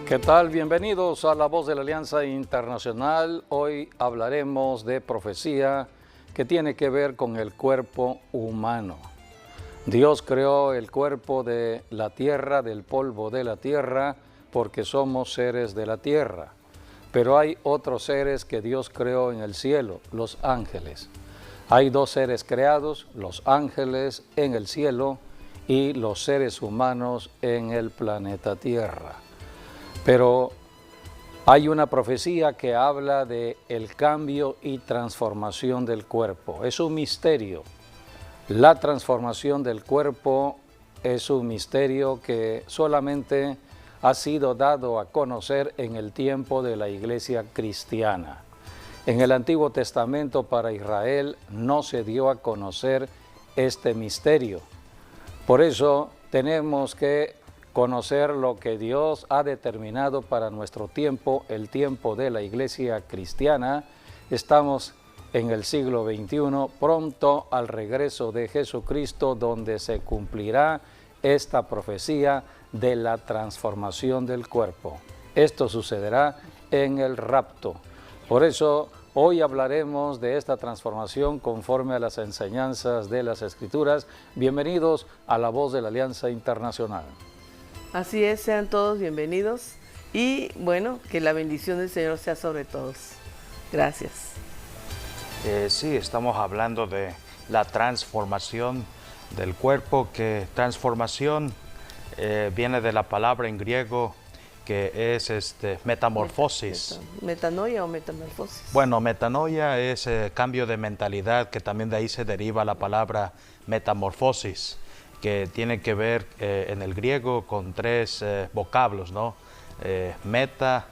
¿Qué tal? Bienvenidos a La Voz de la Alianza Internacional. Hoy hablaremos de profecía que tiene que ver con el cuerpo humano. Dios creó el cuerpo de la tierra, del polvo de la tierra, porque somos seres de la tierra. Pero hay otros seres que Dios creó en el cielo, los ángeles. Hay dos seres creados, los ángeles en el cielo y los seres humanos en el planeta Tierra. Pero hay una profecía que habla de el cambio y transformación del cuerpo. Es un misterio. La transformación del cuerpo es un misterio que solamente ha sido dado a conocer en el tiempo de la iglesia cristiana. En el Antiguo Testamento para Israel no se dio a conocer este misterio. Por eso tenemos que conocer lo que Dios ha determinado para nuestro tiempo, el tiempo de la iglesia cristiana. Estamos en el siglo XXI, pronto al regreso de Jesucristo, donde se cumplirá esta profecía de la transformación del cuerpo. Esto sucederá en el rapto. Por eso hoy hablaremos de esta transformación conforme a las enseñanzas de las Escrituras. Bienvenidos a La Voz de la Alianza Internacional. Así es, sean todos bienvenidos y bueno, que la bendición del Señor sea sobre todos. Gracias. Sí, estamos hablando de la transformación del cuerpo, que transformación viene de la palabra en griego que es metamorfosis. ¿Metanoia o metamorfosis? Bueno, metanoia es cambio de mentalidad, que también de ahí se deriva la palabra metamorfosis, que tiene que ver en el griego con tres vocablos, ¿no? Meta,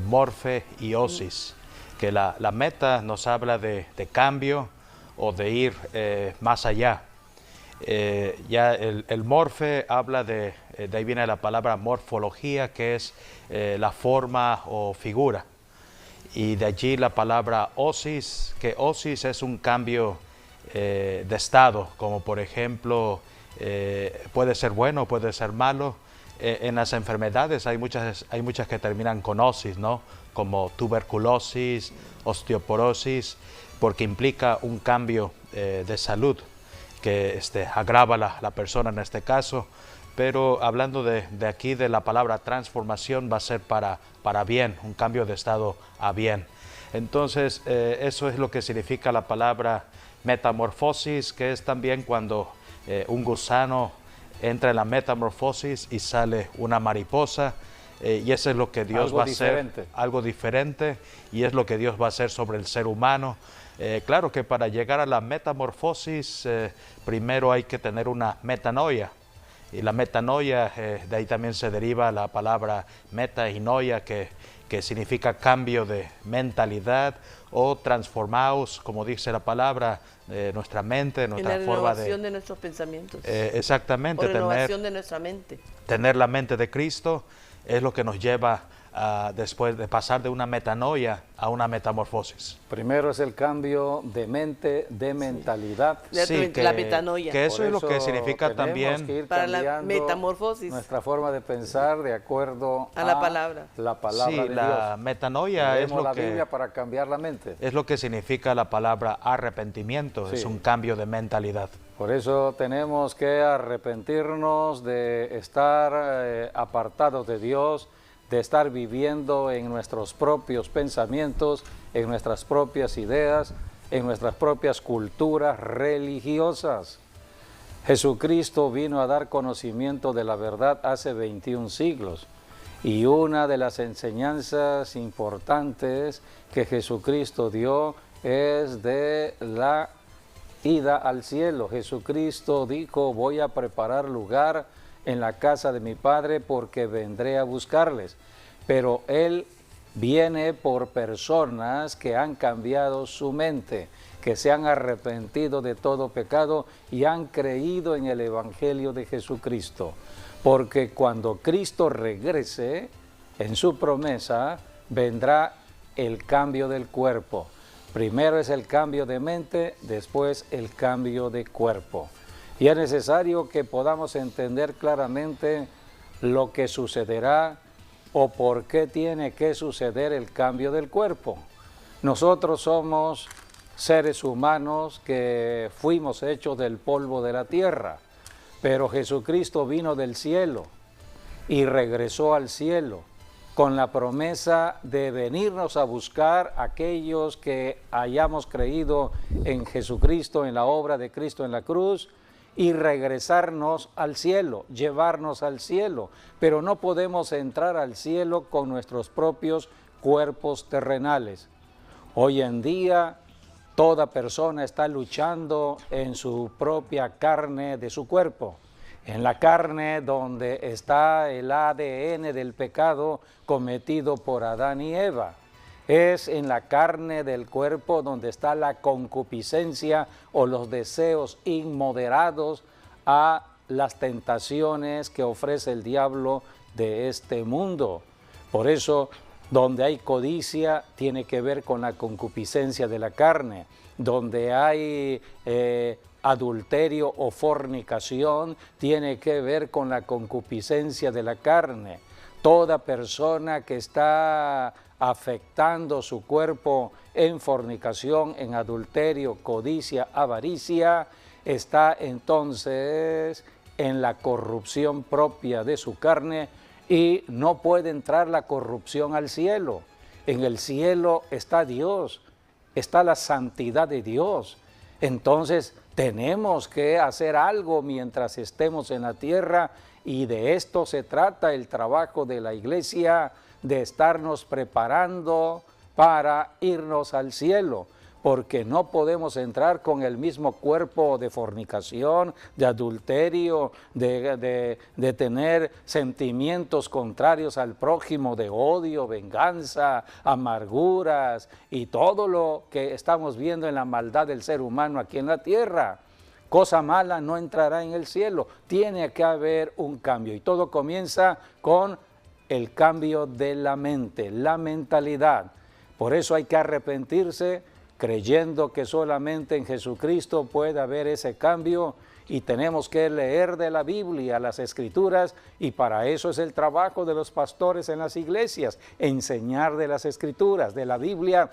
morfe y osis. Que la meta nos habla de cambio o de ir más allá. Ya el morfe habla de ahí viene la palabra morfología, que es la forma o figura. Y de allí la palabra osis, que osis es un cambio de estado, como por ejemplo, puede ser bueno, puede ser malo. En las enfermedades hay muchas que terminan con osis, ¿no? Como tuberculosis, osteoporosis, porque implica un cambio de salud que agrava la persona en este caso. Pero hablando de aquí de la palabra transformación, va a ser para bien, un cambio de estado a bien. Entonces, eso es lo que significa la palabra metamorfosis, que es también cuando un gusano entra en la metamorfosis y sale una mariposa, y eso es lo que Dios va a hacer, algo diferente, y es lo que Dios va a hacer sobre el ser humano. Claro que para llegar a la metamorfosis, primero hay que tener una metanoia, y la metanoia, de ahí también se deriva la palabra meta y noia, que significa cambio de mentalidad o transformaos, como dice la palabra, nuestra mente, nuestra forma de... En la renovación de nuestros pensamientos. Exactamente. O renovación de nuestra mente. Tener la mente de Cristo es lo que nos lleva después de pasar de una metanoia a una metamorfosis. Primero es el cambio de mente, de mentalidad. Sí, la metanoia. Que eso es lo que significa también que ir para la metamorfosis. Nuestra forma de pensar de acuerdo a la palabra. La palabra sí, de Dios. La metanoia es lo la que Biblia para cambiar la mente. Es lo que significa la palabra arrepentimiento, sí. Es un cambio de mentalidad. Por eso tenemos que arrepentirnos de estar apartados de Dios, de estar viviendo en nuestros propios pensamientos, en nuestras propias ideas, en nuestras propias culturas religiosas. Jesucristo vino a dar conocimiento de la verdad hace 21 siglos. Y una de las enseñanzas importantes que Jesucristo dio es de la ida al cielo. Jesucristo dijo: voy a preparar lugar en la casa de mi Padre porque vendré a buscarles. Pero Él viene por personas que han cambiado su mente, que se han arrepentido de todo pecado y han creído en el Evangelio de Jesucristo. Porque cuando Cristo regrese, en su promesa, vendrá el cambio del cuerpo. Primero es el cambio de mente, después el cambio de cuerpo. Y es necesario que podamos entender claramente lo que sucederá o por qué tiene que suceder el cambio del cuerpo. Nosotros somos seres humanos que fuimos hechos del polvo de la tierra, pero Jesucristo vino del cielo y regresó al cielo con la promesa de venirnos a buscar aquellos que hayamos creído en Jesucristo, en la obra de Cristo en la cruz, y regresarnos al cielo, llevarnos al cielo. Pero no podemos entrar al cielo con nuestros propios cuerpos terrenales. Hoy en día, toda persona está luchando en su propia carne de su cuerpo, en la carne donde está el ADN del pecado cometido por Adán y Eva. Es en la carne del cuerpo donde está la concupiscencia o los deseos inmoderados a las tentaciones que ofrece el diablo de este mundo. Por eso, donde hay codicia, tiene que ver con la concupiscencia de la carne. Donde hay adulterio o fornicación, tiene que ver con la concupiscencia de la carne. Toda persona que está afectando su cuerpo en fornicación, en adulterio, codicia, avaricia, está entonces en la corrupción propia de su carne, y no puede entrar la corrupción al cielo. En el cielo está Dios, está la santidad de Dios. Entonces tenemos que hacer algo mientras estemos en la tierra, y de esto se trata el trabajo de la iglesia, de estarnos preparando para irnos al cielo, porque no podemos entrar con el mismo cuerpo de fornicación, de adulterio, de tener sentimientos contrarios al prójimo, de odio, venganza, amarguras y todo lo que estamos viendo en la maldad del ser humano aquí en la tierra. Cosa mala no entrará en el cielo. Tiene que haber un cambio, y todo comienza con el cambio de la mente, la mentalidad. Por eso hay que arrepentirse, creyendo que solamente en Jesucristo puede haber ese cambio, y tenemos que leer de la Biblia, las Escrituras, y para eso es el trabajo de los pastores en las iglesias, enseñar de las Escrituras, de la Biblia,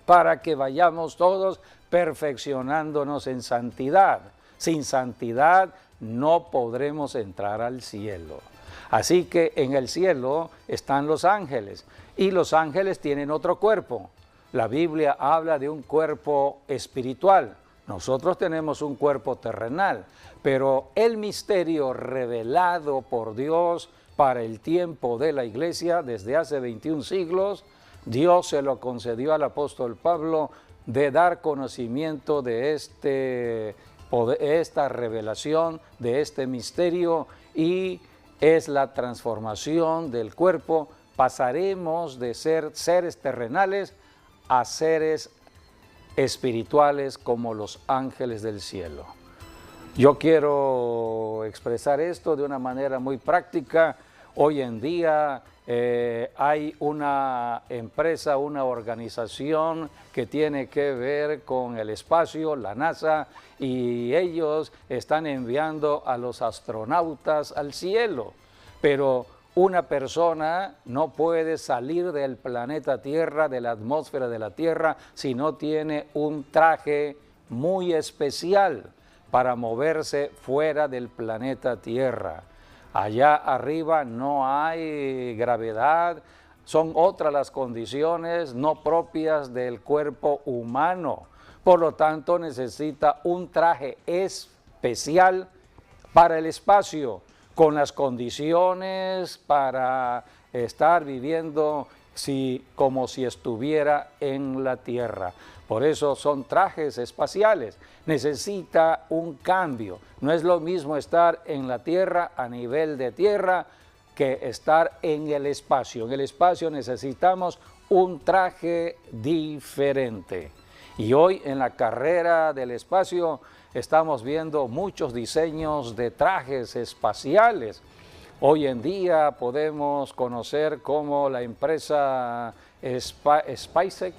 para que vayamos todos perfeccionándonos en santidad. Sin santidad no podremos entrar al cielo. Así que en el cielo están los ángeles, y los ángeles tienen otro cuerpo. La Biblia habla de un cuerpo espiritual. Nosotros tenemos un cuerpo terrenal, pero el misterio revelado por Dios para el tiempo de la iglesia desde hace 21 siglos, Dios se lo concedió al apóstol Pablo, de dar conocimiento de esta revelación, de este misterio, y es la transformación del cuerpo. Pasaremos de ser seres terrenales a seres espirituales como los ángeles del cielo. Yo quiero expresar esto de una manera muy práctica. Hoy en día hay una empresa, una organización que tiene que ver con el espacio, la NASA, y ellos están enviando a los astronautas al cielo. Pero una persona no puede salir del planeta Tierra, de la atmósfera de la Tierra, si no tiene un traje muy especial para moverse fuera del planeta Tierra. Allá arriba no hay gravedad, son otras las condiciones no propias del cuerpo humano. Por lo tanto, necesita un traje especial para el espacio, con las condiciones para estar viviendo como si estuviera en la tierra. Por eso son trajes espaciales. Necesita un cambio. No es lo mismo estar en la tierra, a nivel de tierra, que estar en el espacio. En el espacio necesitamos un traje diferente. Y hoy en la carrera del espacio estamos viendo muchos diseños de trajes espaciales. Hoy en día podemos conocer cómo la empresa SpaceX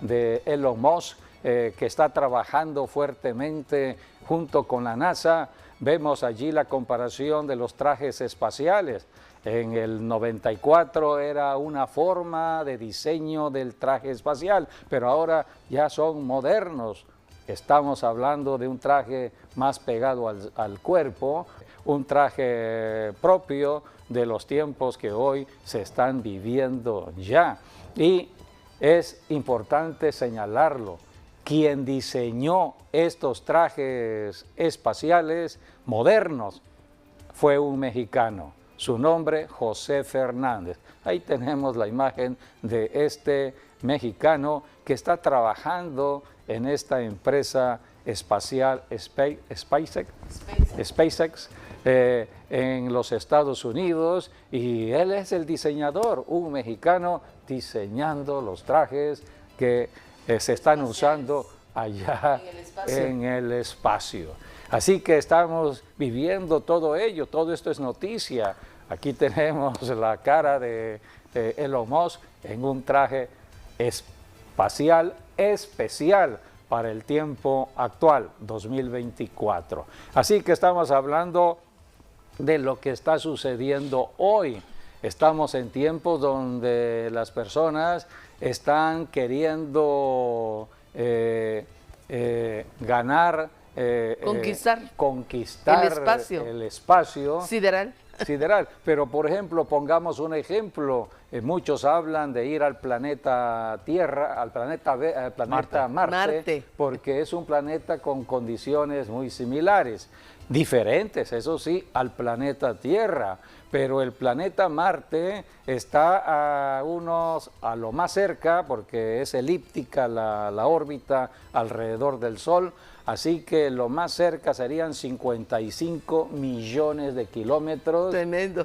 de Elon Musk, que está trabajando fuertemente junto con la NASA, vemos allí la comparación de los trajes espaciales. En el 94 era una forma de diseño del traje espacial, pero ahora ya son modernos. Estamos hablando de un traje más pegado al cuerpo, un traje propio de los tiempos que hoy se están viviendo ya. Y es importante señalarlo, quien diseñó estos trajes espaciales modernos fue un mexicano. Su nombre, José Fernández. Ahí tenemos la imagen de este mexicano que está trabajando en esta empresa espacial SpaceX en los Estados Unidos, y él es el diseñador, un mexicano diseñando los trajes que se están usando allá en el espacio. Así que estamos viviendo todo ello, todo esto es noticia. Aquí tenemos la cara de Elon Musk en un traje espacial especial para el tiempo actual, 2024. Así que estamos hablando de lo que está sucediendo hoy. Estamos en tiempos donde las personas están queriendo ganar, conquistar el espacio sideral. Pero, por ejemplo, pongamos un ejemplo. Muchos hablan de ir al planeta Tierra, al planeta Marte, porque es un planeta con condiciones muy similares, diferentes, eso sí, al planeta Tierra. Pero el planeta Marte está a lo más cerca, porque es elíptica la órbita alrededor del Sol. Así que lo más cerca serían 55 millones de kilómetros. Tremendo.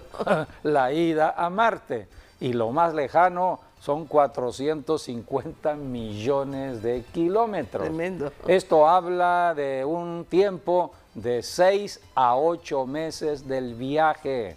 La ida a Marte. Y lo más lejano son 450 millones de kilómetros. Tremendo. Esto habla de un tiempo de 6 a 8 meses del viaje.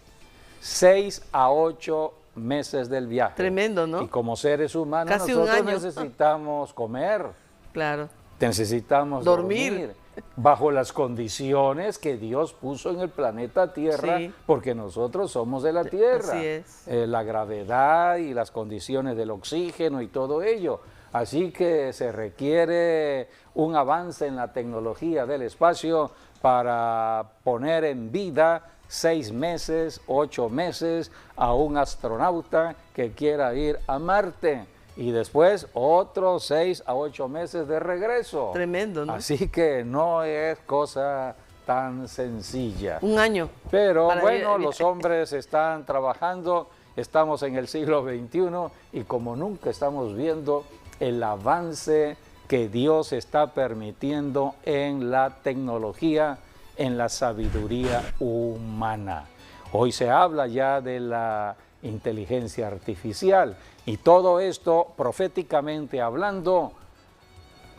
6 a 8 meses del viaje. Tremendo, ¿no? Y como seres humanos casi nosotros necesitamos comer. Claro. Necesitamos dormir bajo las condiciones que Dios puso en el planeta Tierra, sí, porque nosotros somos de la Tierra. Así es. La gravedad y las condiciones del oxígeno y todo ello. Así que se requiere un avance en la tecnología del espacio para poner en vida 6 meses, 8 meses a un astronauta que quiera ir a Marte. Y después otros 6 a 8 meses de regreso. Tremendo, ¿no? Así que no es cosa tan sencilla. Un año. Pero bueno, los hombres están trabajando, estamos en el siglo XXI y como nunca estamos viendo el avance que Dios está permitiendo en la tecnología, en la sabiduría humana. Hoy se habla ya de la inteligencia artificial y todo esto, proféticamente hablando,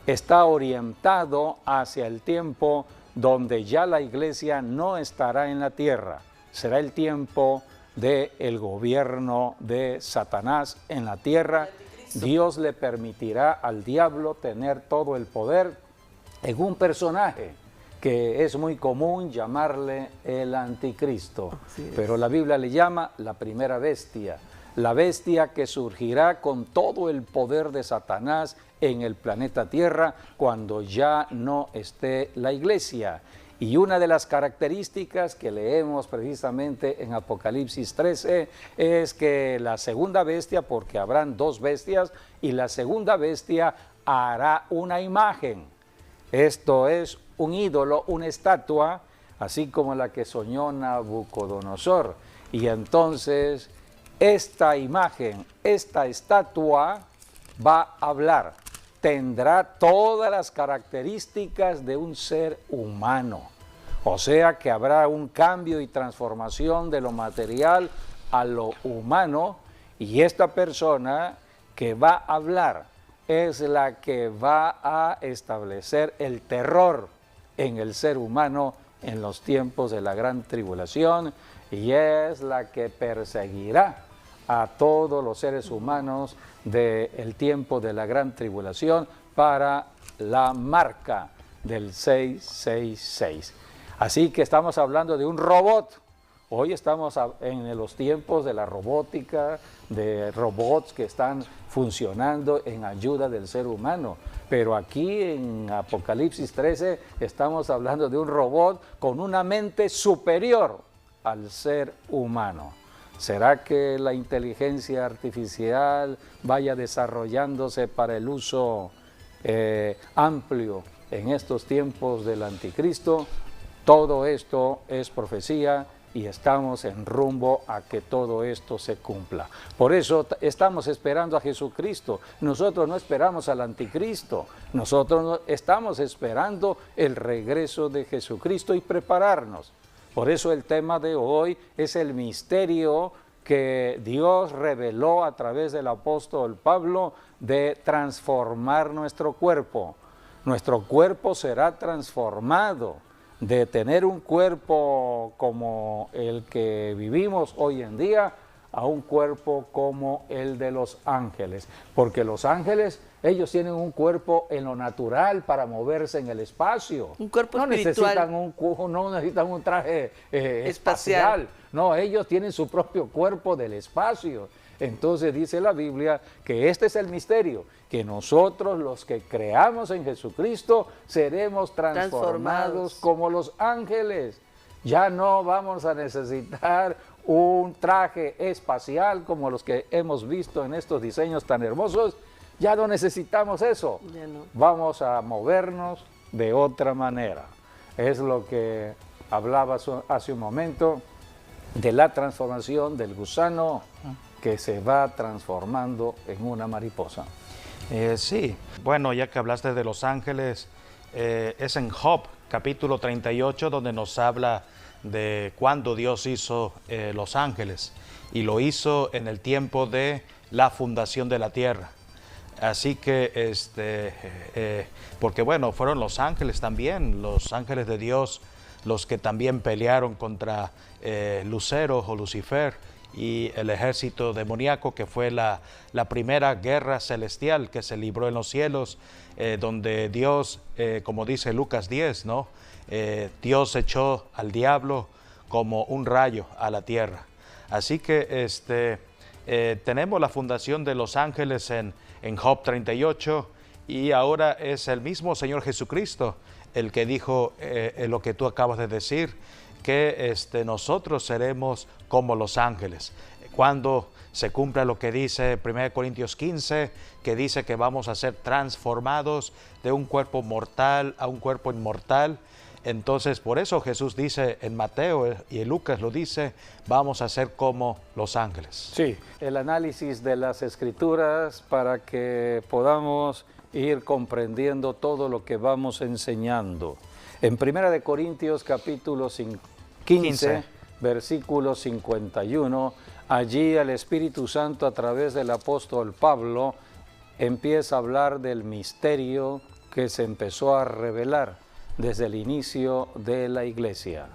está orientado hacia el tiempo donde ya la iglesia no estará en la tierra. Será el tiempo del gobierno de Satanás en la tierra. Dios le permitirá al diablo tener todo el poder en un personaje que es muy común llamarle el anticristo, pero la Biblia le llama la primera bestia, la bestia que surgirá con todo el poder de Satanás en el planeta Tierra cuando ya no esté la iglesia. Y una de las características que leemos precisamente en Apocalipsis 13 es que la segunda bestia, porque habrán 2 bestias, y la segunda bestia hará una imagen. Esto es un ídolo, una estatua, así como la que soñó Nabucodonosor. Y entonces esta imagen, esta estatua va a hablar, tendrá todas las características de un ser humano. O sea que habrá un cambio y transformación de lo material a lo humano, y esta persona que va a hablar es la que va a establecer el terror en el ser humano en los tiempos de la gran tribulación, y es la que perseguirá a todos los seres humanos del tiempo de la gran tribulación para la marca del 666. Así que estamos hablando de un Hoy estamos en los tiempos de la robótica, de robots que están funcionando en ayuda del ser humano. Pero aquí en Apocalipsis 13 estamos hablando de un robot con una mente superior al ser humano. ¿Será que la inteligencia artificial vaya desarrollándose para el uso amplio en estos tiempos del anticristo? Todo esto es profecía y estamos en rumbo a que todo esto se cumpla. Por eso estamos esperando a Jesucristo. Nosotros no esperamos al anticristo. Nosotros estamos esperando el regreso de Jesucristo y prepararnos. Por eso el tema de hoy es el misterio que Dios reveló a través del apóstol Pablo de transformar nuestro cuerpo. Nuestro cuerpo será transformado. De tener un cuerpo como el que vivimos hoy en día a un cuerpo como el de los ángeles. Porque los ángeles, ellos tienen un cuerpo en lo natural para moverse en el espacio. Un cuerpo no espiritual. No necesitan un traje espacial. No, ellos tienen su propio cuerpo del espacio. Entonces dice la Biblia que este es el misterio, que nosotros los que creamos en Jesucristo seremos transformados como los ángeles. Ya no vamos a necesitar un traje espacial como los que hemos visto en estos diseños tan hermosos. Ya no necesitamos eso. Ya no. Vamos a movernos de otra manera. Es lo que hablaba hace un momento de la transformación del gusano que se va transformando en una mariposa. Sí, bueno, ya que hablaste de los ángeles, es en Job, capítulo 38, donde nos habla de cuando Dios hizo los ángeles, y lo hizo en el tiempo de la fundación de la tierra. Así que, porque bueno, fueron los ángeles también, los ángeles de Dios, los que también pelearon contra Lucero o Lucifer y el ejército demoníaco, que fue la primera guerra celestial que se libró en los cielos, donde Dios, como dice Lucas 10, ¿no? Dios echó al diablo como un rayo a la tierra. Así que tenemos la fundación de los ángeles en Job 38, y ahora es el mismo Señor Jesucristo el que dijo lo que tú acabas de decir, que nosotros seremos como los ángeles. Cuando se cumpla lo que dice 1 Corintios 15, que dice que vamos a ser transformados de un cuerpo mortal a un cuerpo inmortal. Entonces, por eso Jesús dice en Mateo, y en Lucas lo dice, vamos a ser como los ángeles. Sí, el análisis de las Escrituras para que podamos ir comprendiendo todo lo que vamos enseñando. En 1 Corintios capítulo 15, versículo 51, allí el Espíritu Santo, a través del apóstol Pablo, empieza a hablar del misterio que se empezó a revelar desde el inicio de la iglesia.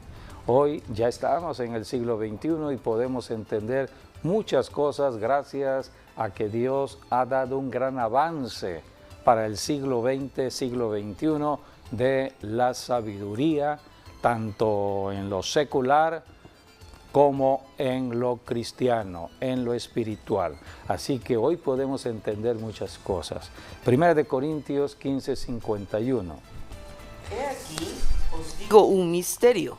Hoy ya estamos en el siglo XXI y podemos entender muchas cosas gracias a que Dios ha dado un gran avance para el siglo XX, siglo XXI, de la sabiduría, tanto en lo secular como en lo cristiano, en lo espiritual. Así que hoy podemos entender muchas cosas. 1 Corintios 15, 51. He aquí os digo un misterio.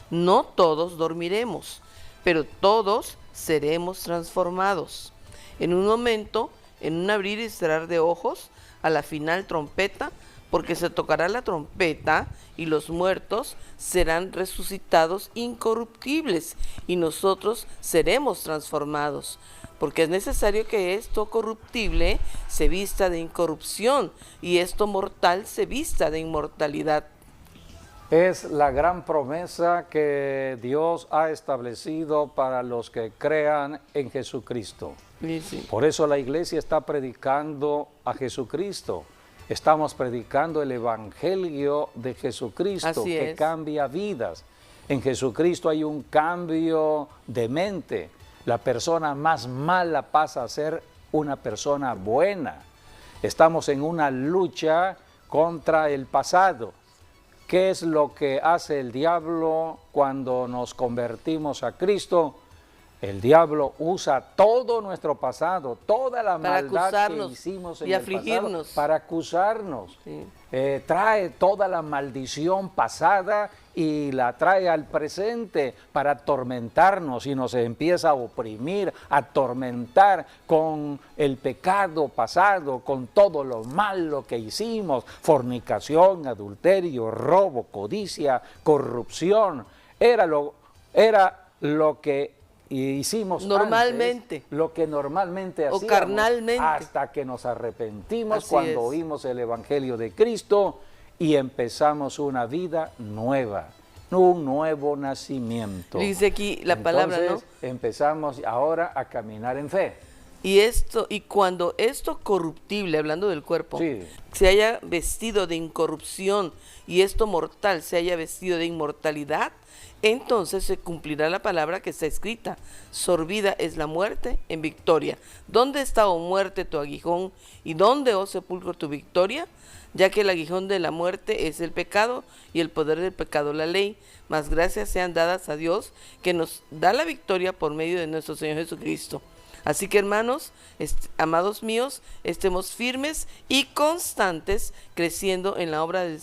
No todos dormiremos, pero todos seremos transformados. En un momento, en un abrir y cerrar de ojos, a la final trompeta, porque se tocará la trompeta y los muertos serán resucitados incorruptibles y nosotros seremos transformados, porque es necesario que esto corruptible se vista de incorrupción y esto mortal se vista de inmortalidad. Es la gran promesa que Dios ha establecido para los que crean en Jesucristo. Sí. Por eso la iglesia está predicando a Jesucristo. Estamos predicando el Evangelio de Jesucristo, que cambia vidas. En Jesucristo hay un cambio de mente. La persona más mala pasa a ser una persona buena. Estamos en una lucha contra el pasado, ¿Qué es lo que hace el diablo cuando nos convertimos a Cristo? El diablo usa todo nuestro pasado, toda la maldad que hicimos en y el afligirnos. pasado para acusarnos. Sí. Trae toda la maldición pasada y la trae al presente para atormentarnos y nos empieza a oprimir, a atormentar con el pecado pasado, con todo lo malo que hicimos, fornicación, adulterio, robo, codicia, corrupción. Era lo que hicimos normalmente, antes, lo que normalmente hacíamos, o carnalmente, hasta que nos arrepentimos Así cuando es. oímos el Evangelio de Cristo y empezamos una vida nueva, un nuevo nacimiento. Dice aquí la palabra, ¿no? Empezamos ahora a caminar en fe. Y cuando esto corruptible, hablando del cuerpo, Sí. se haya vestido de incorrupción y esto mortal se haya vestido de inmortalidad, entonces se cumplirá la palabra que está escrita: sorbida es la muerte en victoria. ¿Dónde está, oh muerte, tu aguijón? ¿Y dónde, oh sepulcro, tu victoria? Ya que el aguijón de la muerte es el pecado y el poder del pecado la ley. Mas gracias sean dadas a Dios, que nos da la victoria por medio de nuestro Señor Jesucristo. Así que, hermanos, amados míos, estemos firmes y constantes, creciendo en la obra del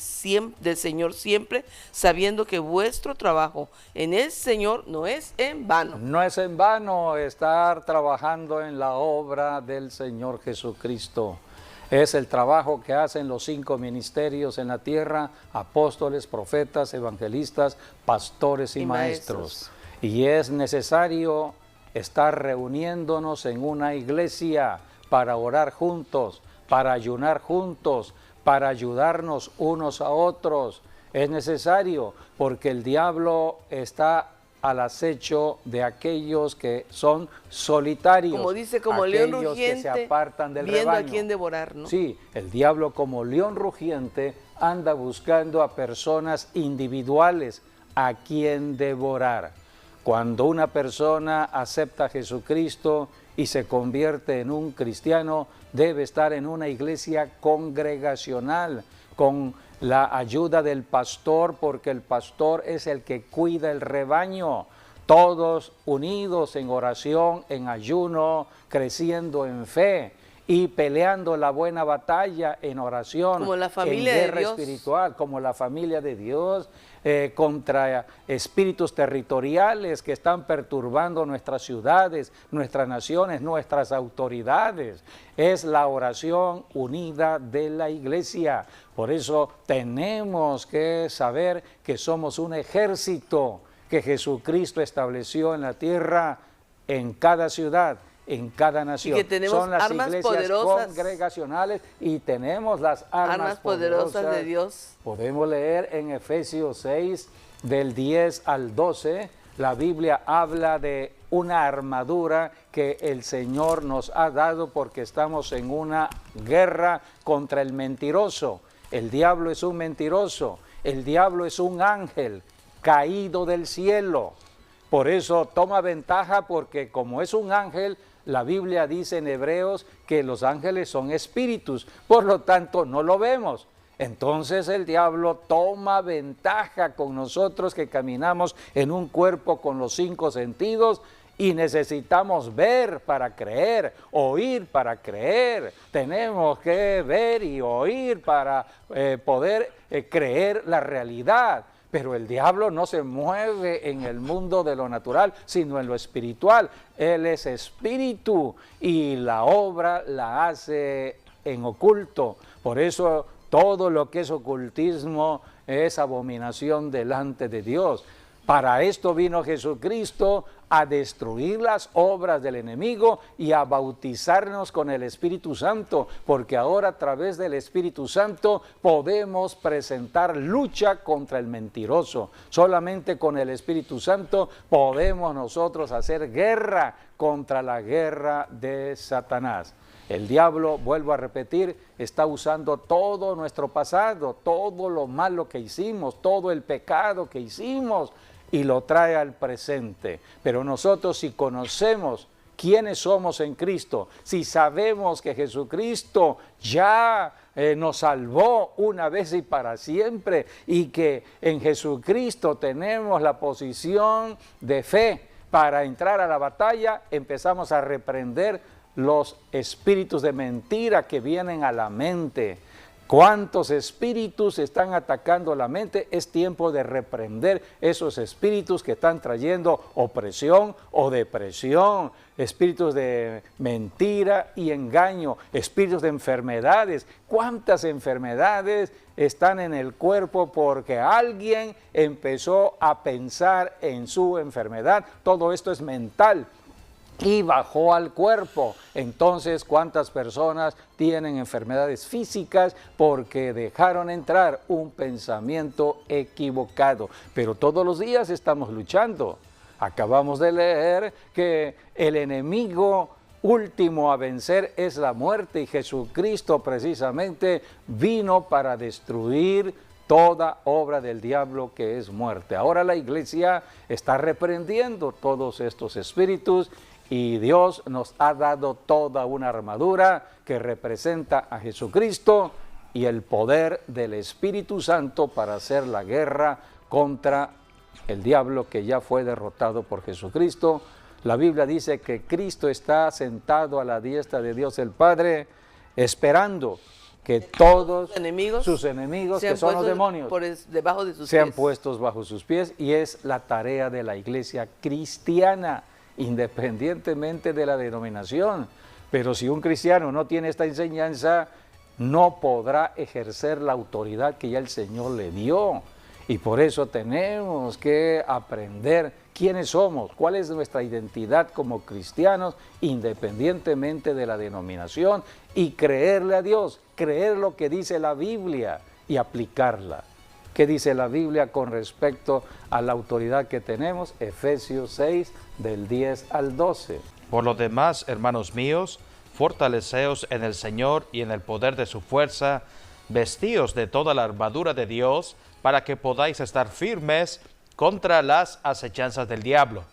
Señor siempre, sabiendo que vuestro trabajo en el Señor no es en vano. No es en vano estar trabajando en la obra del Señor Jesucristo. Es el trabajo que hacen los 5 ministerios en la tierra: apóstoles, profetas, evangelistas, pastores y maestros. Y es necesario estar reuniéndonos en una iglesia para orar juntos, para ayunar juntos, para ayudarnos unos a otros. Es necesario porque el diablo está al acecho de aquellos que son solitarios. Como dice, como león rugiente, que se apartan del viendo rebaño. a quién devorar, ¿no? Sí, el diablo, como león rugiente, anda buscando a personas individuales a quien devorar. Cuando una persona acepta a Jesucristo y se convierte en un cristiano, debe estar en una iglesia congregacional, con la ayuda del pastor, porque el pastor es el que cuida el rebaño. Todos unidos en oración, en ayuno, creciendo en fe y peleando la buena batalla en oración, como la familia en guerra de Dios espiritual, como la familia de Dios, contra espíritus territoriales que están perturbando nuestras ciudades, nuestras naciones, nuestras autoridades. Es la oración unida de la iglesia. Por eso tenemos que saber que somos un ejército que Jesucristo estableció en la tierra, en cada ciudad, en cada nación. Y que tenemos son las armas iglesias poderosas, congregacionales, y tenemos las armas poderosas de Dios. Podemos leer en Efesios 6, del 10 al 12, la Biblia habla de una armadura que el Señor nos ha dado porque estamos en una guerra contra el mentiroso. El diablo es un mentiroso, el diablo es un ángel caído del cielo. Por eso toma ventaja, porque como es un ángel, la Biblia dice en Hebreos que los ángeles son espíritus, por lo tanto no lo vemos. Entonces el diablo toma ventaja con nosotros que caminamos en un cuerpo con los 5 sentidos y necesitamos ver para creer, oír para creer. Tenemos que ver y oír para poder creer la realidad. Pero el diablo no se mueve en el mundo de lo natural, sino en lo espiritual. Él es espíritu y la obra la hace en oculto. Por eso todo lo que es ocultismo es abominación delante de Dios. Para esto vino Jesucristo, a destruir las obras del enemigo y a bautizarnos con el Espíritu Santo, porque ahora a través del Espíritu Santo podemos presentar lucha contra el mentiroso. Solamente con el Espíritu Santo podemos nosotros hacer guerra contra la guerra de Satanás. El diablo, vuelvo a repetir, está usando todo nuestro pasado, todo lo malo que hicimos, todo el pecado que hicimos, y lo trae al presente. Pero nosotros, si conocemos quiénes somos en Cristo, si sabemos que Jesucristo ya nos salvó una vez y para siempre, y que en Jesucristo tenemos la posición de fe para entrar a la batalla, empezamos a reprender los espíritus de mentira que vienen a la mente. ¿Cuántos espíritus están atacando la mente? Es tiempo de reprender esos espíritus que están trayendo opresión o depresión, espíritus de mentira y engaño, espíritus de enfermedades. ¿Cuántas enfermedades están en el cuerpo porque alguien empezó a pensar en su enfermedad? Todo esto es mental y bajó al cuerpo. Entonces, ¿cuántas personas tienen enfermedades físicas porque dejaron entrar un pensamiento equivocado? Pero todos los días estamos luchando. Acabamos de leer que el enemigo último a vencer es la muerte, y Jesucristo precisamente vino para destruir toda obra del diablo, que es muerte. Ahora la iglesia está reprendiendo todos estos espíritus, y Dios nos ha dado toda una armadura que representa a Jesucristo y el poder del Espíritu Santo para hacer la guerra contra el diablo, que ya fue derrotado por Jesucristo. La Biblia dice que Cristo está sentado a la diestra de Dios el Padre, esperando que todos sus enemigos, que son los demonios, debajo de sus sean pies. puestos bajo sus pies, y es la tarea de la iglesia cristiana, independientemente de la denominación. Pero si un cristiano no tiene esta enseñanza, no podrá ejercer la autoridad que ya el Señor le dio. Y por eso tenemos que aprender quiénes somos, cuál es nuestra identidad como cristianos, independientemente de la denominación, y creerle a Dios, creer lo que dice la Biblia y aplicarla. ¿Qué dice la Biblia con respecto a la autoridad que tenemos? Efesios 6, del 10 al 12. Por lo demás, hermanos míos, fortaleceos en el Señor y en el poder de su fuerza, vestíos de toda la armadura de Dios, para que podáis estar firmes contra las acechanzas del diablo.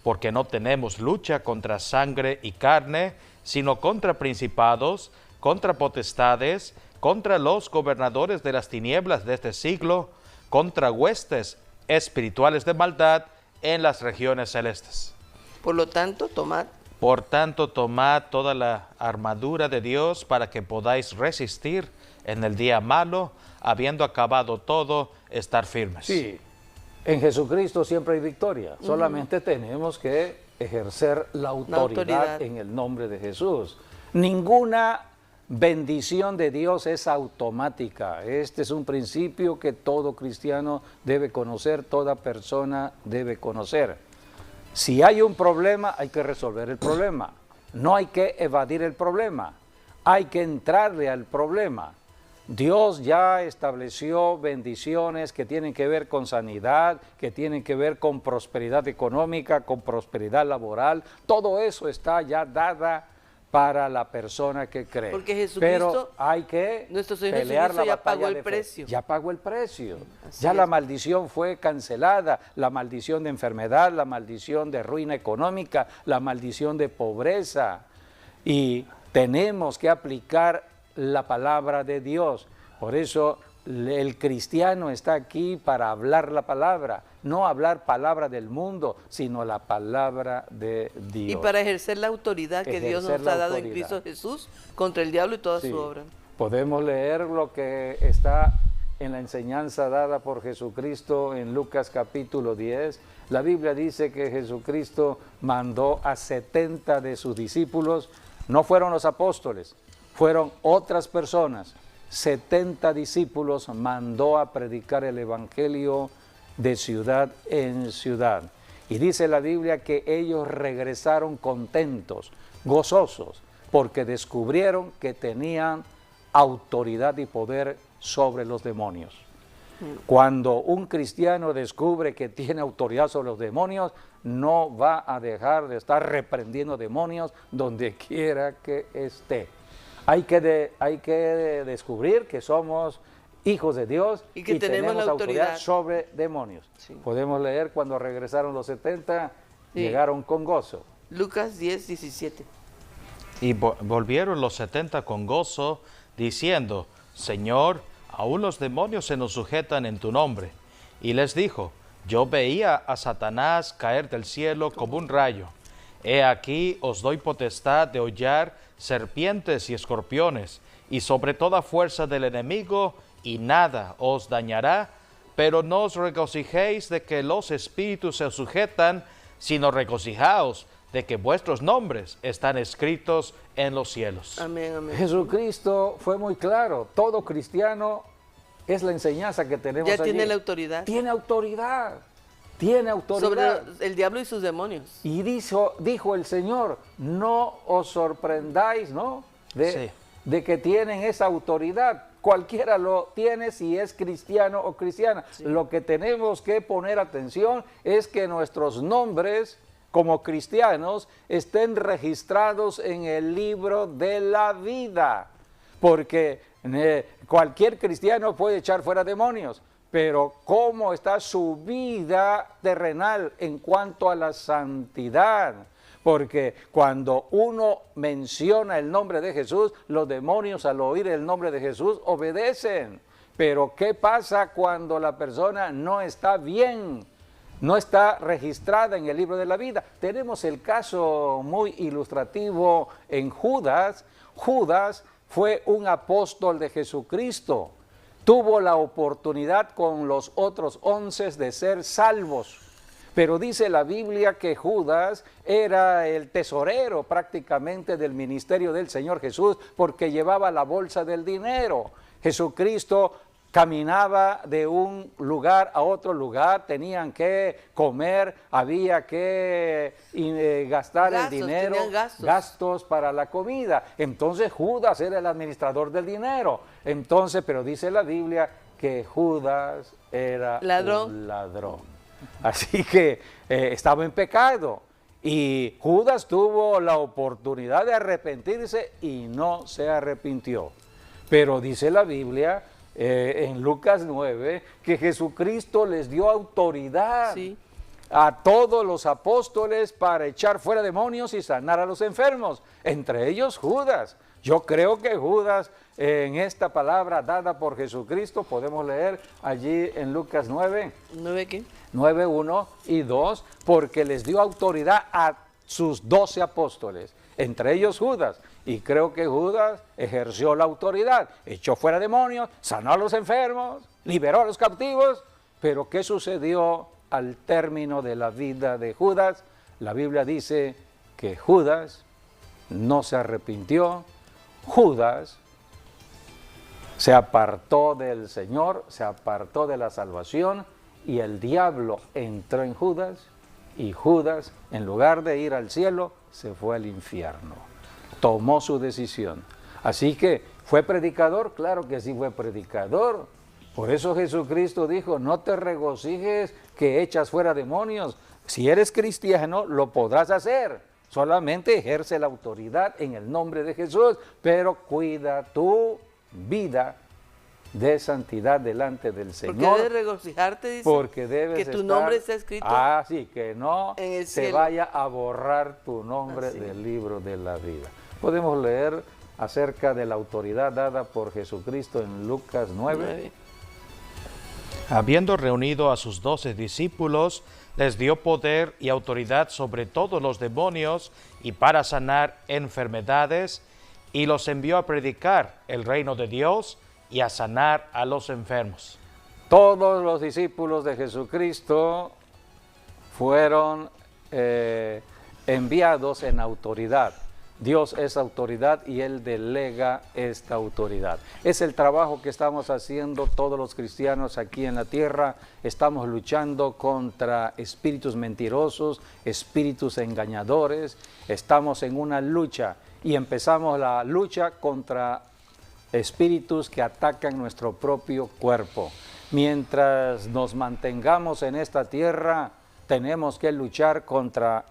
Porque no tenemos lucha contra sangre y carne, sino contra principados, contra potestades, contra los gobernadores de las tinieblas de este siglo, contra huestes espirituales de maldad en las regiones celestes. Por lo tanto, tomad toda la armadura de Dios para que podáis resistir en el día malo, habiendo acabado todo, estar firmes. Sí, en Jesucristo siempre hay victoria. Solamente tenemos que ejercer la autoridad en el nombre de Jesús. Ninguna bendición de Dios es automática. Este es un principio que todo cristiano debe conocer, toda persona debe conocer. Si hay un problema, hay que resolver el problema. No hay que evadir el problema, hay que entrarle al problema. Dios ya estableció bendiciones que tienen que ver con sanidad, que tienen que ver con prosperidad económica, con prosperidad laboral. Todo eso está ya dada para la persona que cree. Porque Jesucristo, pero hay que nuestro Señor pelear Jesucristo la ya pagó batalla el de fe. precio. Ya pagó el precio. Así Ya es. la maldición fue cancelada, la maldición de enfermedad, la maldición de ruina económica, la maldición de pobreza. Y tenemos que aplicar la palabra de Dios. Por eso el cristiano está aquí para hablar la palabra, no hablar palabra del mundo, sino la palabra de Dios. Y para ejercer la autoridad que Dios nos ha dado en Cristo Jesús contra el diablo y toda su obra. Podemos leer lo que está en la enseñanza dada por Jesucristo en Lucas capítulo 10. La Biblia dice que Jesucristo mandó a 70 de sus discípulos. No fueron los apóstoles, fueron otras personas. 70 discípulos mandó a predicar el evangelio de ciudad en ciudad. Y dice la Biblia que ellos regresaron contentos, gozosos, porque descubrieron que tenían autoridad y poder sobre los demonios. Cuando un cristiano descubre que tiene autoridad sobre los demonios, no va a dejar de estar reprendiendo demonios donde quiera que esté. Hay que descubrir que somos hijos de Dios y que tenemos la autoridad sobre demonios. Sí. Podemos leer cuando regresaron los 70, llegaron con gozo. Lucas 10, 17. Y volvieron los 70 con gozo, diciendo: Señor, aún los demonios se nos sujetan en tu nombre. Y les dijo, yo veía a Satanás caer del cielo como un rayo. He aquí os doy potestad de hollar serpientes y escorpiones, y sobre toda fuerza del enemigo, y nada os dañará. Pero no os regocijéis de que los espíritus se sujetan, sino regocijaos de que vuestros nombres están escritos en los cielos. Amén, amén. Jesucristo fue muy claro, todo cristiano es la enseñanza que tenemos Ya allí. tiene la autoridad Tiene autoridad, tiene autoridad. sobre el diablo y sus demonios. Y dijo el Señor, no os sorprendáis, ¿no? De que tienen esa autoridad. Cualquiera lo tiene si es cristiano o cristiana. Sí. Lo que tenemos que poner atención es que nuestros nombres como cristianos estén registrados en el libro de la vida. Porque cualquier cristiano puede echar fuera demonios, pero ¿cómo está su vida terrenal en cuanto a la santidad? Porque cuando uno menciona el nombre de Jesús, los demonios al oír el nombre de Jesús obedecen. Pero ¿qué pasa cuando la persona no está bien? No está registrada en el libro de la vida. Tenemos el caso muy ilustrativo en Judas. Judas fue un apóstol de Jesucristo. Tuvo la oportunidad con los otros 11 de ser salvos. Pero dice la Biblia que Judas era el tesorero prácticamente del ministerio del Señor Jesús porque llevaba la bolsa del dinero. Jesucristo caminaba de un lugar a otro lugar, tenían que comer, había que gastar el dinero, gastos para la comida. Entonces Judas era el administrador del dinero. Entonces, pero dice la Biblia que Judas era un ladrón. Así que estaba en pecado. Y Judas tuvo la oportunidad de arrepentirse y no se arrepintió. Pero dice la Biblia en Lucas 9 que Jesucristo les dio autoridad a todos los apóstoles para echar fuera demonios y sanar a los enfermos, entre ellos Judas. Yo creo que Judas, en esta palabra dada por Jesucristo, podemos leer allí en Lucas 9. ¿9 qué? 9, 1 y 2, porque les dio autoridad a sus 12 apóstoles, entre ellos Judas. Y creo que Judas ejerció la autoridad, echó fuera demonios, sanó a los enfermos, liberó a los cautivos. Pero ¿qué sucedió al término de la vida de Judas? La Biblia dice que Judas no se arrepintió, Judas se apartó del Señor, se apartó de la salvación y el diablo entró en Judas y Judas, en lugar de ir al cielo, se fue al infierno. Tomó su decisión. Así que, ¿fue predicador? Claro que sí fue predicador. Por eso Jesucristo dijo, no te regocijes que echas fuera demonios. Si eres cristiano, lo podrás hacer. Solamente ejerce la autoridad en el nombre de Jesús, pero cuida tu vida de santidad delante del Señor. Porque debes regocijarte, dice, porque debes que tu nombre está escrito sí, que no en el se cielo. vaya a borrar tu nombre Así del libro de la vida. Podemos leer acerca de la autoridad dada por Jesucristo en Lucas 9. Habiendo reunido a sus 12 discípulos, les dio poder y autoridad sobre todos los demonios y para sanar enfermedades, y los envió a predicar el reino de Dios y a sanar a los enfermos. Todos los discípulos de Jesucristo fueron enviados en autoridad. Dios es autoridad y Él delega esta autoridad. Es el trabajo que estamos haciendo todos los cristianos aquí en la tierra. Estamos luchando contra espíritus mentirosos, espíritus engañadores. Estamos en una lucha y empezamos la lucha contra espíritus que atacan nuestro propio cuerpo. Mientras nos mantengamos en esta tierra, tenemos que luchar contra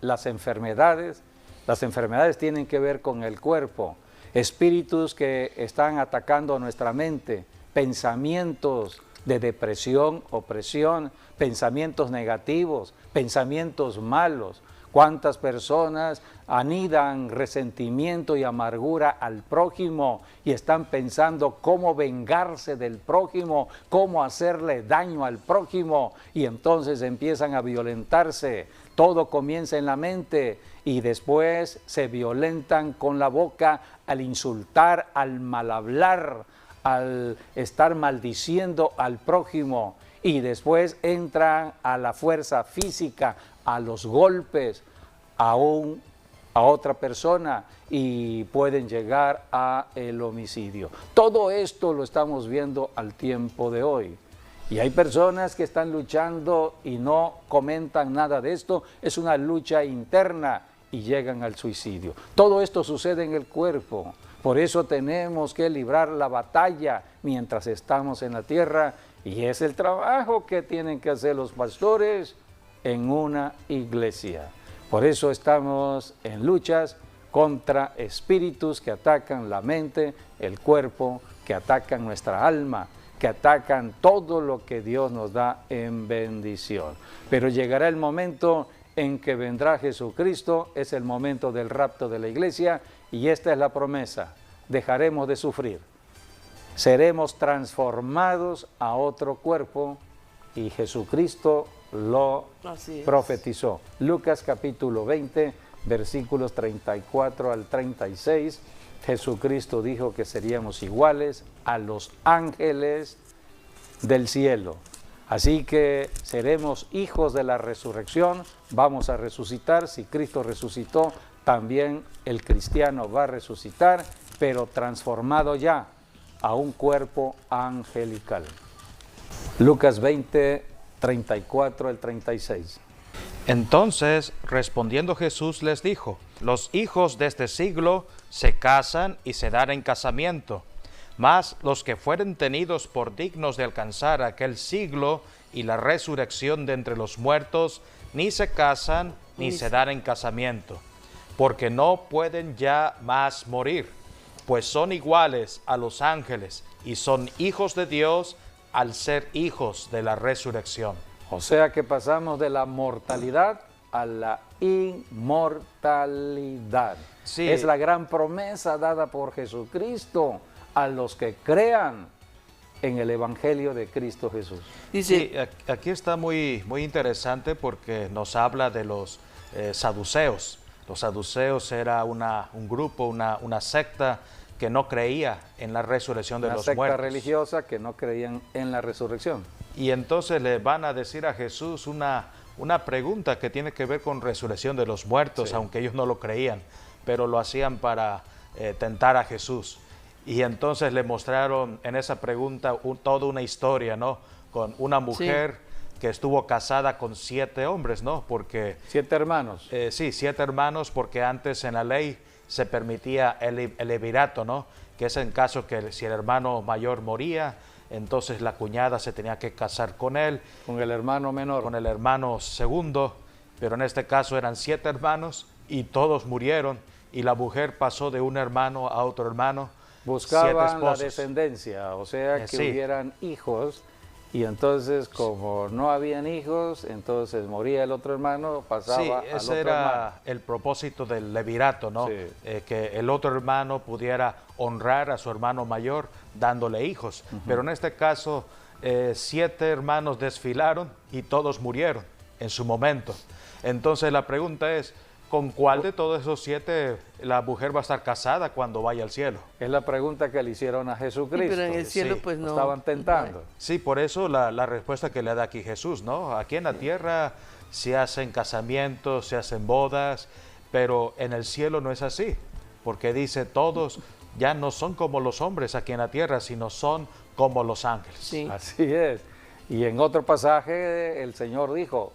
las enfermedades. Las enfermedades tienen que ver con el cuerpo, espíritus que están atacando nuestra mente, pensamientos de depresión, opresión, pensamientos negativos, pensamientos malos. ¿Cuántas personas anidan resentimiento y amargura al prójimo y están pensando cómo vengarse del prójimo, cómo hacerle daño al prójimo, y entonces empiezan a violentarse? Todo comienza en la mente y después se violentan con la boca al insultar, al mal hablar, al estar maldiciendo al prójimo, y después entran a la fuerza física, a los golpes, a otra persona, y pueden llegar a el homicidio. Todo esto lo estamos viendo al tiempo de hoy. Y hay personas que están luchando y no comentan nada de esto. Es una lucha interna y llegan al suicidio. Todo esto sucede en el cuerpo. Por eso tenemos que librar la batalla mientras estamos en la tierra, y es el trabajo que tienen que hacer los pastores en una iglesia. Por eso estamos en luchas contra espíritus que atacan la mente, el cuerpo, que atacan nuestra alma, que atacan todo lo que Dios nos da en bendición. Pero llegará el momento en que vendrá Jesucristo, es el momento del rapto de la iglesia, y esta es la promesa: dejaremos de sufrir, seremos transformados a otro cuerpo, y Jesucristo lo profetizó. Lucas capítulo 20, versículos 34 al 36, Jesucristo dijo que seríamos iguales a los ángeles del cielo. Así que seremos hijos de la resurrección, vamos a resucitar. Si Cristo resucitó, también el cristiano va a resucitar, pero transformado ya a un cuerpo angelical. Lucas 20, 34 al 36. Entonces, respondiendo Jesús les dijo: los hijos de este siglo se casan y se dan en casamiento, mas los que fueren tenidos por dignos de alcanzar aquel siglo y la resurrección de entre los muertos, ni se casan ni se dan en casamiento, porque no pueden ya más morir, pues son iguales a los ángeles y son hijos de Dios al ser hijos de la resurrección. O sea que pasamos de la mortalidad a la inmortalidad. Sí. Es la gran promesa dada por Jesucristo a los que crean en el Evangelio de Cristo Jesús. Sí, aquí está muy interesante porque nos habla de los saduceos. Los saduceos era un grupo, una secta que no creía en la resurrección de los muertos. Una secta religiosa que no creían en la resurrección. Y entonces le van a decir a Jesús una pregunta que tiene que ver con resurrección de los muertos, sí, aunque ellos no lo creían, pero lo hacían para tentar a Jesús. Y entonces le mostraron en esa pregunta toda una historia, ¿no? Con una mujer, sí, que estuvo casada con 7 hombres, ¿no? Porque 7 hermanos. Sí, 7 hermanos, porque antes en la ley se permitía el levirato, ¿no? Que es en caso que si el hermano mayor moría, entonces la cuñada se tenía que casar con él. Con el hermano menor. Con el hermano segundo, pero en este caso eran 7 hermanos y todos murieron, y la mujer pasó de un hermano a otro hermano. Buscaban la descendencia, o sea, que sí, hubieran hijos, y entonces como no habían hijos, entonces moría el otro hermano, pasaba al otro hermano. Sí, ese era el propósito del levirato, ¿no? Sí. Que el otro hermano pudiera honrar a su hermano mayor dándole hijos. Pero en este caso, 7 hermanos desfilaron y todos murieron en su momento. Entonces la pregunta es, ¿con cuál de todos esos 7 la mujer va a estar casada cuando vaya al cielo? Es la pregunta que le hicieron a Jesucristo. Sí, pero en el cielo sí, pues no. Estaban tentando. Sí, por eso la respuesta que le da aquí Jesús, ¿no? Aquí en la tierra se hacen casamientos, se hacen bodas, pero en el cielo no es así, porque dice todos ya no son como los hombres aquí en la tierra, sino son como los ángeles. Sí. Así es. Y en otro pasaje el Señor dijo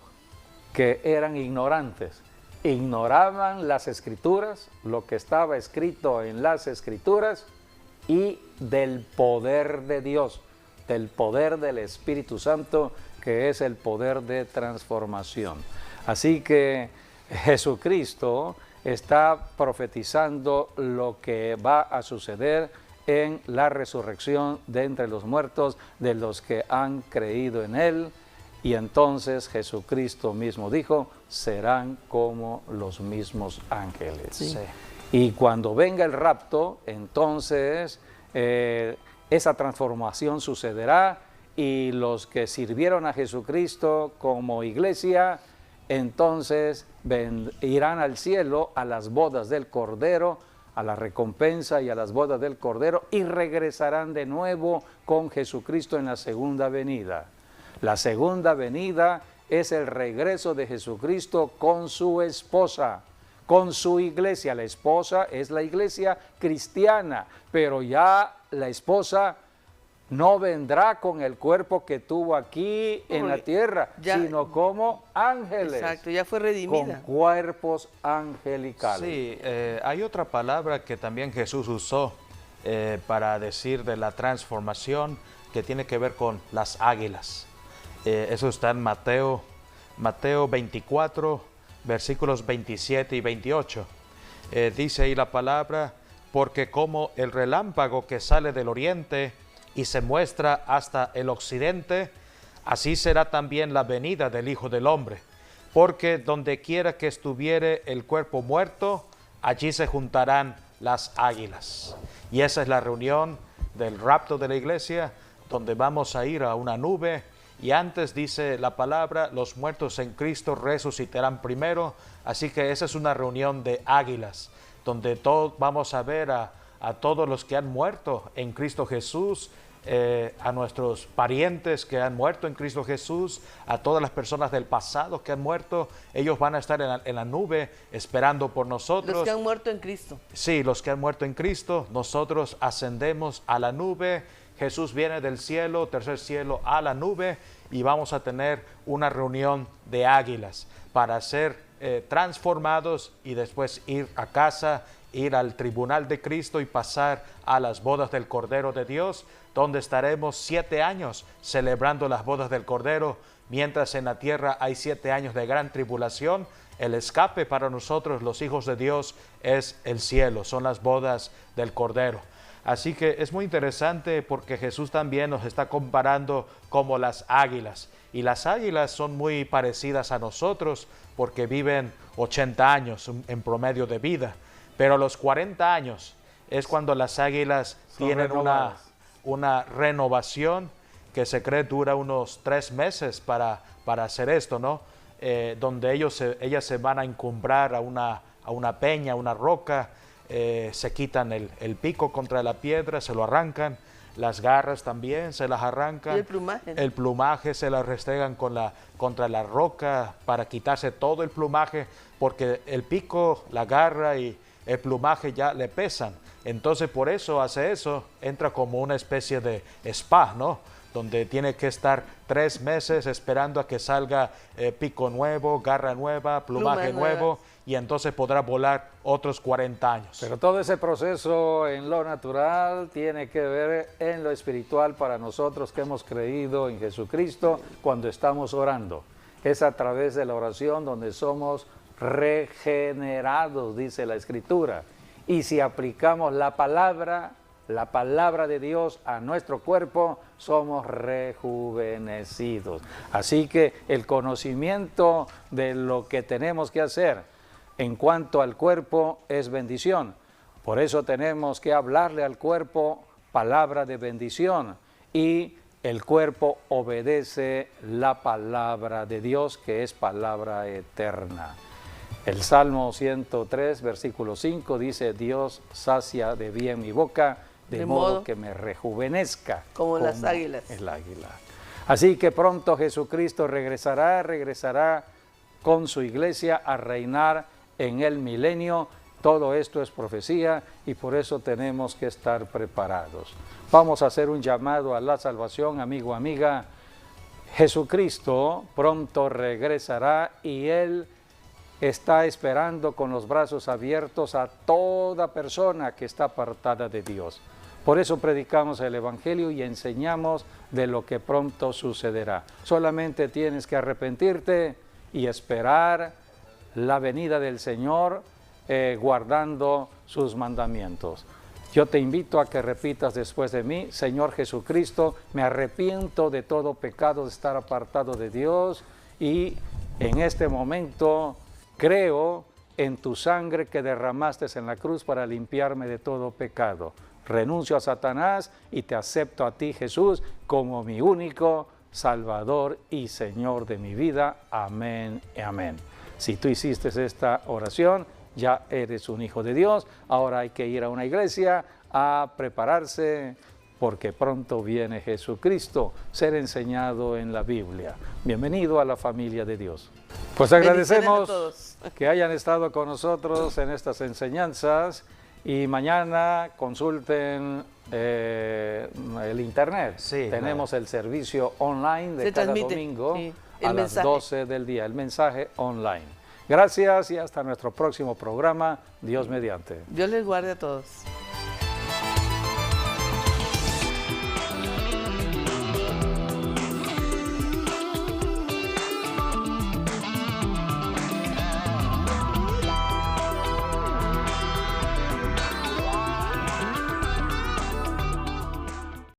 que eran ignorantes. Ignoraban las Escrituras, lo que estaba escrito en las Escrituras, y del poder de Dios, del poder del Espíritu Santo, que es el poder de transformación. Así que Jesucristo está profetizando lo que va a suceder en la resurrección de entre los muertos, de los que han creído en Él. Y entonces Jesucristo mismo dijo: serán como los mismos ángeles. Sí. Y cuando venga el rapto, entonces esa transformación sucederá y los que sirvieron a Jesucristo como iglesia, entonces irán al cielo a las bodas del Cordero, a la recompensa y a las bodas del Cordero, y regresarán de nuevo con Jesucristo en la segunda venida. La segunda venida es el regreso de Jesucristo con su esposa, con su iglesia. La esposa es la iglesia cristiana, pero ya la esposa no vendrá con el cuerpo que tuvo aquí en la tierra, sino como ángeles. Exacto, ya fue redimida. Con cuerpos angelicales. Sí, hay otra palabra que también Jesús usó para decir de la transformación, que tiene que ver con las águilas. Eso está en Mateo 24, versículos 27 y 28. Dice ahí la palabra: porque como el relámpago que sale del oriente y se muestra hasta el occidente, así será también la venida del Hijo del Hombre. Porque donde quiera que estuviere el cuerpo muerto, allí se juntarán las águilas. Y esa es la reunión del rapto de la iglesia, donde vamos a ir a una nube. Y antes dice la palabra, los muertos en Cristo resucitarán primero. Así que esa es una reunión de águilas, donde todos vamos a ver a todos los que han muerto en Cristo Jesús, a nuestros parientes que han muerto en Cristo Jesús, a todas las personas del pasado que han muerto. Ellos van a estar en la nube esperando por nosotros. Los que han muerto en Cristo. Sí, los que han muerto en Cristo. Nosotros ascendemos a la nube. Jesús viene del cielo, tercer cielo, a la nube, y vamos a tener una reunión de águilas para ser transformados y después ir a casa, ir al tribunal de Cristo y pasar a las bodas del Cordero de Dios, donde estaremos 7 años celebrando las bodas del Cordero, mientras en la tierra hay 7 años de gran tribulación. El escape para nosotros, los hijos de Dios, es el cielo, son las bodas del Cordero. Así que es muy interesante porque Jesús también nos está comparando como las águilas. Y las águilas son muy parecidas a nosotros porque viven 80 años en promedio de vida. Pero a los 40 años es cuando las águilas tienen una renovación que se cree dura unos 3 meses para hacer esto, ¿no? Donde ellas se van a encumbrar a una peña, a una roca. Se quitan el pico contra la piedra, se lo arrancan, las garras también se las arrancan. ¿Y el plumaje? El plumaje se lo restregan contra la roca para quitarse todo el plumaje, porque el pico, la garra y el plumaje ya le pesan. Entonces por eso hace eso, entra como una especie de spa, ¿no? Donde tiene que estar 3 meses esperando a que salga pico nuevo, garra nueva, plumaje nuevo, y entonces podrá volar otros 40 años. Pero todo ese proceso en lo natural tiene que ver en lo espiritual para nosotros que hemos creído en Jesucristo cuando estamos orando. Es a través de la oración donde somos regenerados, dice la Escritura. Y si aplicamos la palabra de Dios a nuestro cuerpo, somos rejuvenecidos. Así que el conocimiento de lo que tenemos que hacer en cuanto al cuerpo es bendición. Por eso tenemos que hablarle al cuerpo palabra de bendición, y el cuerpo obedece la palabra de Dios, que es palabra eterna. El Salmo 103, versículo 5 dice: Dios sacia de bien mi boca, de modo que me rejuvenezca. Como las águilas. El águila. Así que pronto Jesucristo regresará con su iglesia a reinar en el milenio. Todo esto es profecía y por eso tenemos que estar preparados. Vamos a hacer un llamado a la salvación, amigo, amiga. Jesucristo pronto regresará y Él está esperando con los brazos abiertos a toda persona que está apartada de Dios. Por eso predicamos el Evangelio y enseñamos de lo que pronto sucederá. Solamente tienes que arrepentirte y esperar la venida del Señor, guardando sus mandamientos. Yo te invito a que repitas después de mí: Señor Jesucristo, me arrepiento de todo pecado de estar apartado de Dios y En este momento creo en tu sangre que derramaste en la cruz para limpiarme de todo pecado. Renuncio a Satanás y te acepto a ti, Jesús, como mi único Salvador y Señor de mi vida. Amén y amén. Si tú hiciste esta oración, ya eres un hijo de Dios. Ahora hay que ir a una iglesia a prepararse, porque pronto viene Jesucristo, ser enseñado en la Biblia. Bienvenido a la familia de Dios. Pues agradecemos que hayan estado con nosotros en estas enseñanzas y mañana consulten el internet. Sí, tenemos el servicio online de cada domingo a las 12 del día, el mensaje online. Gracias y hasta nuestro próximo programa, Dios mediante. Dios les guarde a todos.